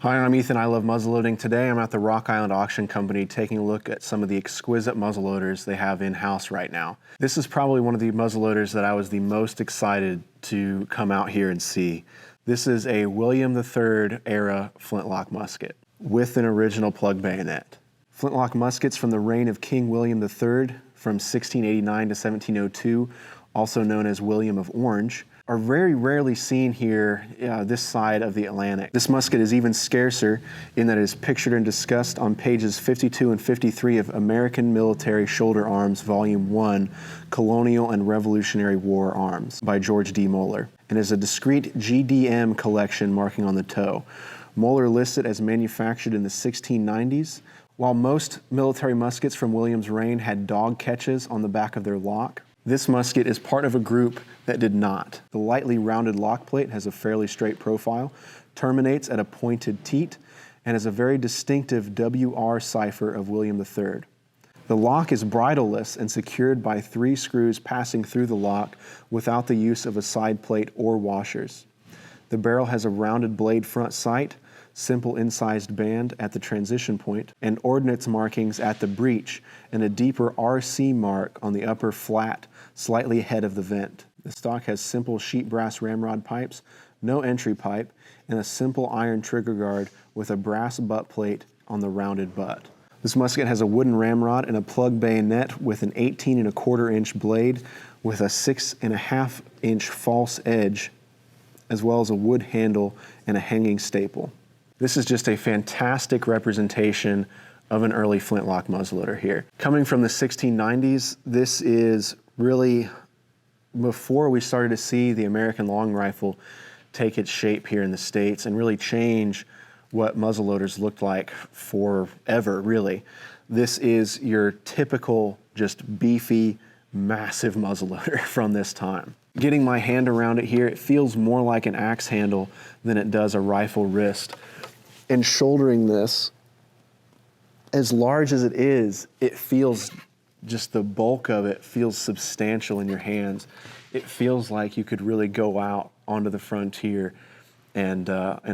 Hi, I'm Ethan. I love muzzleloading. Today I'm at the Rock Island Auction Company taking a look at some of the exquisite muzzleloaders they have in-house right now. This is probably one of the muzzleloaders that I was the most excited to come out here and see. This is a William III era flintlock musket with an original plug bayonet. Flintlock muskets from the reign of King William III from 1689 to 1702, also known as William of Orange, are very rarely seen here this side of the Atlantic. This musket is even scarcer in that it is pictured and discussed on pages 52 and 53 of American Military Shoulder Arms, Volume 1, Colonial and Revolutionary War Arms by George D. Moeller, and is a discrete GDM collection marking on the toe. Moeller lists it as manufactured in the 1690s. While most military muskets from William's reign had dog catches on the back of their lock, this musket is part of a group that did not. The lightly rounded lock plate has a fairly straight profile, terminates at a pointed teat, and has a very distinctive WR cipher of William III. The lock is bridleless and secured by 3 screws passing through the lock without the use of a side plate or washers. The barrel has a rounded blade front sight, simple incised band at the transition point, and ordnance markings at the breech, and a deeper RC mark on the upper flat, slightly ahead of the vent. The stock has simple sheet brass ramrod pipes, no entry pipe, and a simple iron trigger guard with a brass butt plate on the rounded butt. This musket has a wooden ramrod and a plug bayonet with an 18¼ inch blade with a 6½ inch false edge, as well as a wood handle and a hanging staple. This is just a fantastic representation of an early flintlock muzzleloader here. Coming from the 1690s, this is really before we started to see the American long rifle take its shape here in the States and really change what muzzleloaders looked like forever, really. This is your typical, just beefy, massive muzzleloader from this time. Getting my hand around it here, it feels more like an axe handle than it does a rifle wrist. And shouldering this, as large as it is, it feels, just the bulk of it feels substantial in your hands. It feels like you could really go out onto the frontier and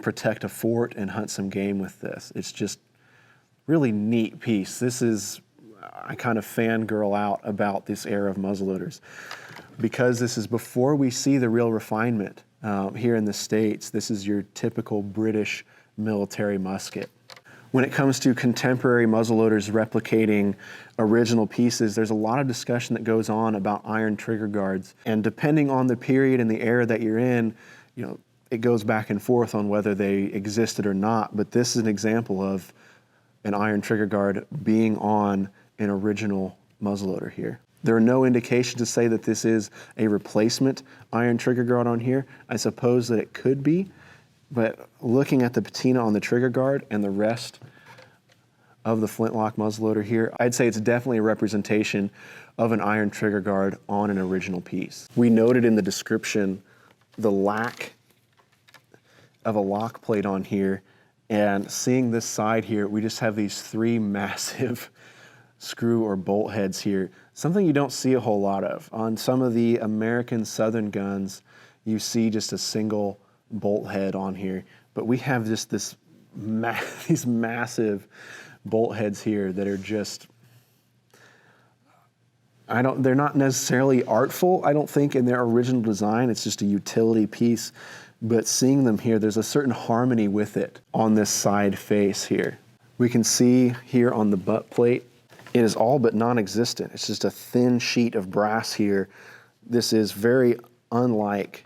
protect a fort and hunt some game with this. It's just really neat piece. This is, I kind of fangirl out about this era of muzzleloaders because this is before we see the real refinement here in the States. This is your typical British military musket. When it comes to contemporary muzzleloaders replicating original pieces, there's a lot of discussion that goes on about iron trigger guards. And depending on the period and the era that you're in, you know, it goes back and forth on whether they existed or not. But this is an example of an iron trigger guard being on an original muzzleloader here. There are no indications to say that this is a replacement iron trigger guard on here. I suppose that it could be, but looking at the patina on the trigger guard and the rest of the flintlock muzzleloader here, I'd say it's definitely a representation of an iron trigger guard on an original piece. We noted in the description the lack of a lock plate on here, and seeing this side here, we just have these 3 massive screw or bolt heads here, something you don't see a whole lot of. On some of the American Southern guns, you see just a single bolt head on here, but we have just these massive bolt heads here that are just, they're not necessarily artful, I don't think, in their original design. It's just a utility piece, but seeing them here, there's a certain harmony with it on this side face here. We can see here on the butt plate, it is all but non-existent. It's just a thin sheet of brass here. This is very unlike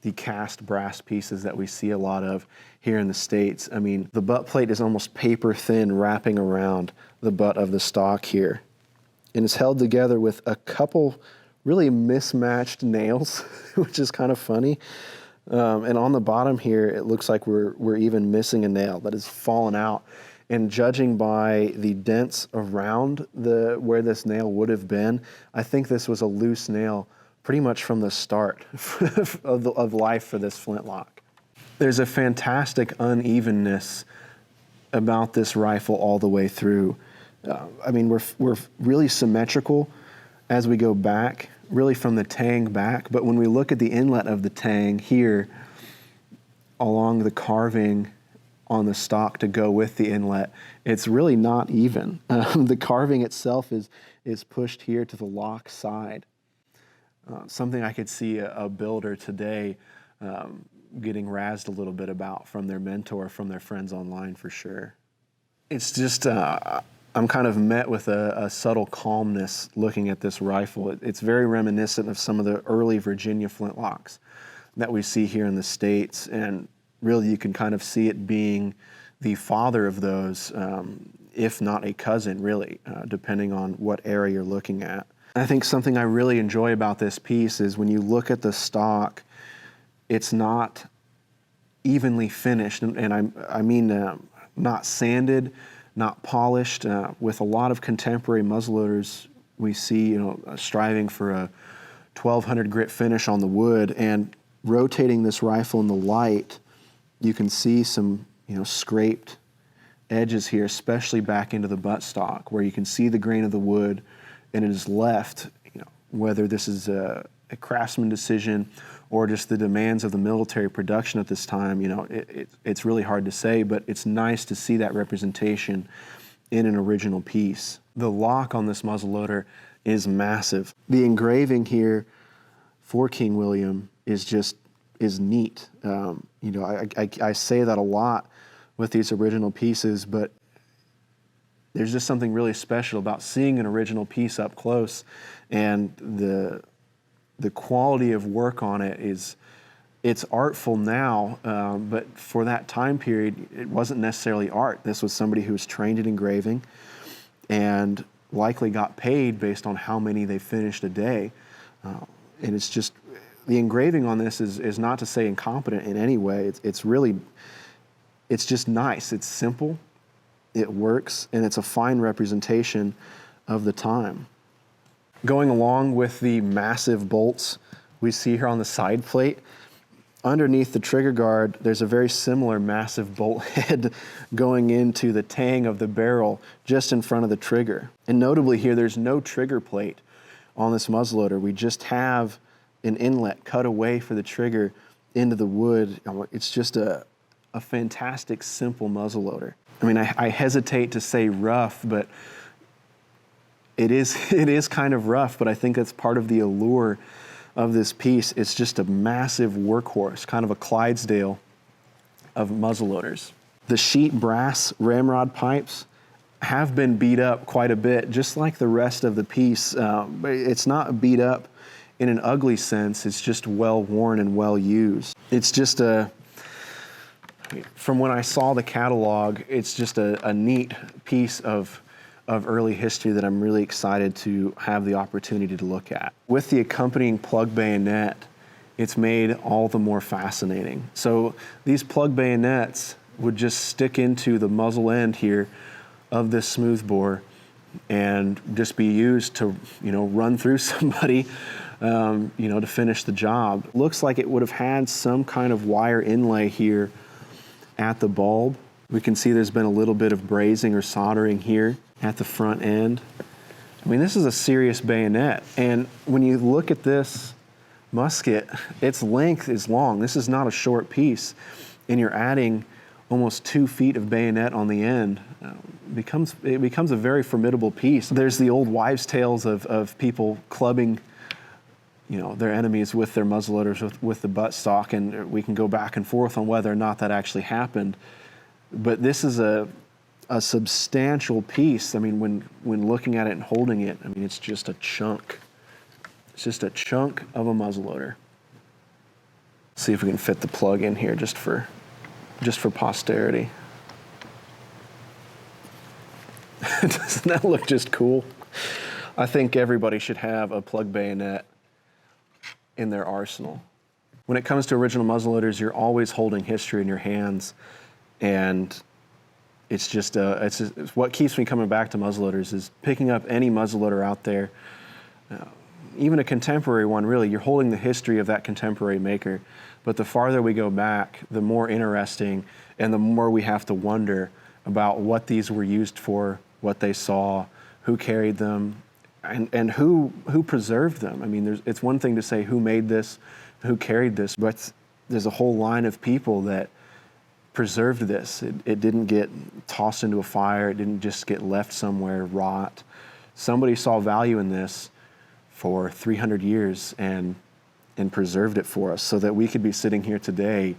the cast brass pieces that we see a lot of here in the States. I mean, the butt plate is almost paper thin wrapping around the butt of the stock here. And it's held together with a couple really mismatched nails, which is kind of funny. And on the bottom here, it looks like we're even missing a nail that has fallen out. And judging by the dents around where this nail would have been, I think this was a loose nail pretty much from the start of life for this flintlock. There's a fantastic unevenness about this rifle all the way through. I mean, we're really symmetrical as we go back, really from the tang back, but when we look at the inlet of the tang here, along the carving on the stock to go with the inlet, it's really not even. The carving itself is pushed here to the lock side. Something I could see a builder today getting razzed a little bit about from their mentor, from their friends online for sure. It's just, I'm kind of met with a subtle calmness looking at this rifle. It's very reminiscent of some of the early Virginia flintlocks that we see here in the States, and really you can kind of see it being the father of those, if not a cousin really, depending on what era you're looking at. I think something I really enjoy about this piece is when you look at the stock, it's not evenly finished, and I mean not sanded, not polished. With a lot of contemporary muzzleloaders, we see striving for a 1200 grit finish on the wood, and rotating this rifle in the light, you can see some scraped edges here, especially back into the buttstock, where you can see the grain of the wood, and it is left, whether this is a craftsman decision or just the demands of the military production at this time, it's really hard to say, but it's nice to see that representation in an original piece. The lock on this muzzleloader is massive. The engraving here for King William is neat. I say that a lot with these original pieces, but there's just something really special about seeing an original piece up close, and the quality of work on it it's artful now, but for that time period, it wasn't necessarily art. This was somebody who was trained in engraving and likely got paid based on how many they finished a day. And it's just, the engraving on this is not to say incompetent in any way. It's just nice. It's simple. It works, and it's a fine representation of the time. Going along with the massive bolts we see here on the side plate, underneath the trigger guard, there's a very similar massive bolt head going into the tang of the barrel just in front of the trigger. And notably here, there's no trigger plate on this muzzleloader. We just have an inlet cut away for the trigger into the wood. It's just a fantastic, simple muzzleloader. I mean, I hesitate to say rough, but it is kind of rough, but I think that's part of the allure of this piece. It's just a massive workhorse, kind of a Clydesdale of muzzleloaders. The sheet brass ramrod pipes have been beat up quite a bit, just like the rest of the piece. It's not beat up in an ugly sense, it's just well worn and well used. It's just from when I saw the catalog, it's just a neat piece of early history that I'm really excited to have the opportunity to look at. With the accompanying plug bayonet, it's made all the more fascinating. So these plug bayonets would just stick into the muzzle end here of this smoothbore and just be used to, run through somebody, to finish the job. Looks like it would have had some kind of wire inlay here at the bulb. We can see there's been a little bit of brazing or soldering here at the front end. I mean, this is a serious bayonet. And when you look at this musket, its length is long. This is not a short piece. And you're adding almost 2 feet of bayonet on the end. It becomes a very formidable piece. There's the old wives' tales of people clubbing their enemies with their muzzleloaders with the buttstock, and we can go back and forth on whether or not that actually happened. But this is a substantial piece. I mean, when looking at it and holding it, I mean, it's just a chunk. It's just a chunk of a muzzleloader. See if we can fit the plug in here just for posterity. Doesn't that look just cool? I think everybody should have a plug bayonet in their arsenal. When it comes to original muzzleloaders, you're always holding history in your hands, and it's what keeps me coming back to muzzleloaders is picking up any muzzleloader out there, even a contemporary one. Really, you're holding the history of that contemporary maker. But the farther we go back, the more interesting, and the more we have to wonder about what these were used for, what they saw, who carried them, and who preserved them. I mean, it's one thing to say who made this, who carried this, but there's a whole line of people that preserved this. It didn't get tossed into a fire. It didn't just get left somewhere, rot. Somebody saw value in this for 300 years and preserved it for us so that we could be sitting here today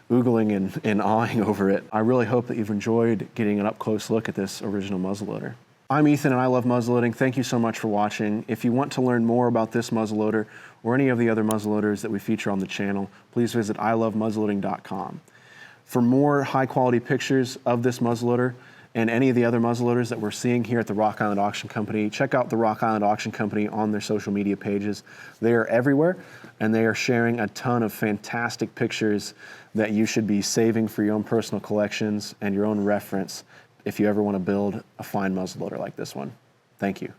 oogling and awing over it. I really hope that you've enjoyed getting an up-close look at this original muzzleloader. I'm Ethan and I love muzzleloading. Thank you so much for watching. If you want to learn more about this muzzleloader or any of the other muzzleloaders that we feature on the channel, please visit ilovemuzzleloading.com. For more high-quality pictures of this muzzleloader and any of the other muzzleloaders that we're seeing here at the Rock Island Auction Company, check out the Rock Island Auction Company on their social media pages. They are everywhere, and they are sharing a ton of fantastic pictures that you should be saving for your own personal collections and your own reference if you ever want to build a fine muzzleloader like this one. Thank you.